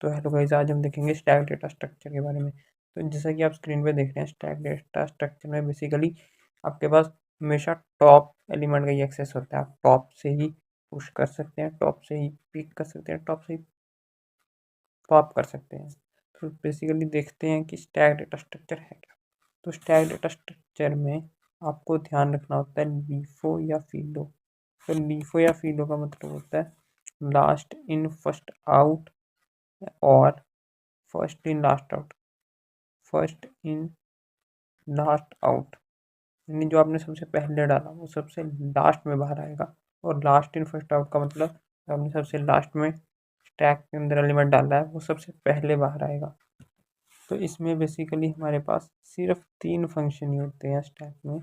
तो hello guys, आज हम देखेंगे स्टैक डेटा स्ट्रक्चर के बारे में। तो जैसा कि आप स्क्रीन पे देख रहे हैं, स्टैक डेटा स्ट्रक्चर में बेसिकली आपके पास हमेशा टॉप एलिमेंट का ही एक्सेस होता है। आप टॉप से ही पुश कर सकते हैं, टॉप से ही पिक कर सकते हैं, टॉप से ही पॉप कर सकते हैं। तो बेसिकली देखते हैं कि स्टैक डेटा स्ट्रक्चर है क्या। तो स्टैक डेटा स्ट्रक्चर में आपको ध्यान रखना होता है लीफो या फीलो। तो लीफो या फीलो का मतलब होता है लास्ट इन फर्स्ट आउट और first in last out. First in last out यानी जो आपने सबसे पहले डाला वो सबसे लास्ट में बाहर आएगा, और लास्ट इन फर्स्ट आउट का मतलब जो आपने सबसे लास्ट में स्टैक के अंदर एलिमेंट डाला है वो सबसे पहले बाहर आएगा। तो इसमें बेसिकली हमारे पास सिर्फ 3 फंक्शन ही होते हैं स्टैक में।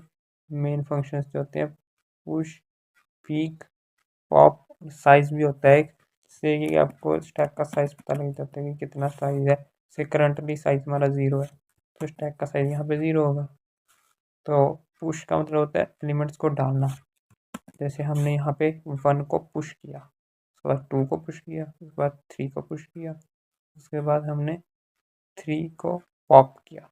मेन फंक्शंस जो होते हैं पुश, पीक, पॉप, साइज भी होता है एक, जिससे कि आपको स्टैक का साइज पता लग जाता है कि कितना साइज है। से करंटली साइज हमारा 0 है, तो स्टैक का साइज यहाँ पे 0 होगा। तो पुश का मतलब होता है एलिमेंट्स को डालना। जैसे हमने यहाँ पे 1 को पुश किया, उसके बाद 2 को पुश किया, उसके बाद 3 को पुश किया, उसके बाद हमने 3 को पॉप किया।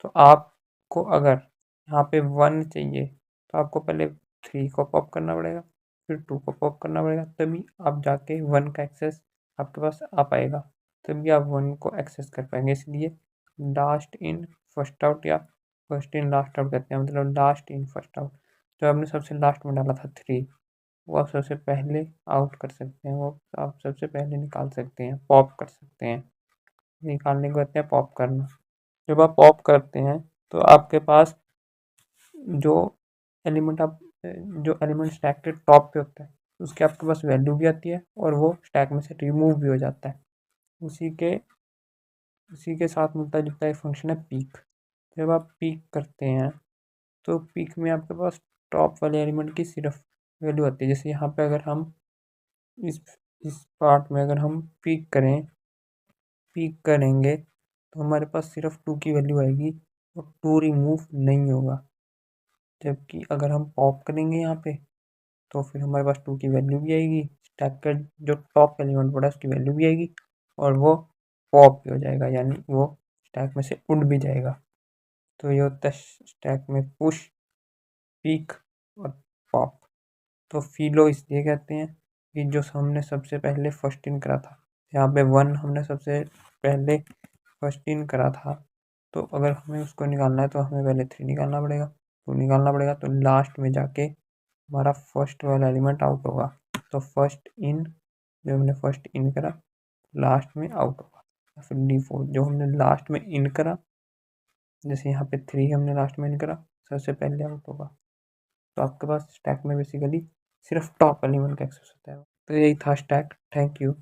तो आपको अगर यहाँ पे 1 चाहिए तो आपको पहले 3 को पॉप करना पड़ेगा, फिर 2 को पॉप करना पड़ेगा, तभी आप जाके 1 का एक्सेस आपके पास आ पाएगा, तभी आप 1 को एक्सेस कर पाएंगे। इसलिए लास्ट इन फर्स्ट आउट या फर्स्ट इन लास्ट आउट कहते हैं, मतलब लास्ट इन फर्स्ट आउट। जो आपने सबसे लास्ट में डाला था 3, वो आप सबसे पहले आउट कर सकते हैं, वो आप सबसे पहले निकाल सकते हैं, पॉप कर सकते हैं। निकालने को कहते हैं पॉप करना। जब आप पॉप करते हैं तो आपके पास जो एलिमेंट आप जो एलिमेंट स्टैक के टॉप पे होता है उसके आपके पास वैल्यू भी आती है, और वो स्टैक में से रिमूव भी हो जाता है। उसी के साथ मिलता जुलता एक फंक्शन है पीक। जब आप पीक करते हैं तो पीक में आपके पास टॉप वाले एलिमेंट की सिर्फ वैल्यू आती है। जैसे यहाँ पे अगर हम इस इस पार्ट में अगर हम पीक करेंगे तो हमारे पास सिर्फ 2 की वैल्यू आएगी और 2 रिमूव नहीं होगा। जबकि अगर हम पॉप करेंगे यहाँ पे तो फिर हमारे पास 2 की वैल्यू भी आएगी, स्टैक का जो टॉप एलिमेंट पड़ा है उसकी वैल्यू भी आएगी, और वो पॉप भी हो जाएगा, यानी वो स्टैक में से उड़ भी जाएगा। तो ये होता है स्टैक में पुश, पीक और पॉप। तो फीलो इसलिए कहते हैं कि जो हमने सबसे पहले फर्स्ट इन करा था, यहाँ पे 1 हमने सबसे पहले फर्स्ट इन करा था, तो अगर हमें उसको निकालना है तो हमें पहले 3 निकालना पड़ेगा, 2 निकालना पड़ेगा, तो लास्ट में जाके हमारा फर्स्ट वाला एलिमेंट आउट होगा। तो फर्स्ट इन जो हमने फर्स्ट इन करा लास्ट में आउट होगा। फिर डिफॉल्ट जो हमने लास्ट में इन करा, जैसे यहाँ पे 3 हमने लास्ट में इन करा, सबसे पहले आउट होगा। तो आपके पास स्टैक में बेसिकली सिर्फ टॉप एलिमेंट का एक्सेस होता है। तो यही था स्टैक। Thank you.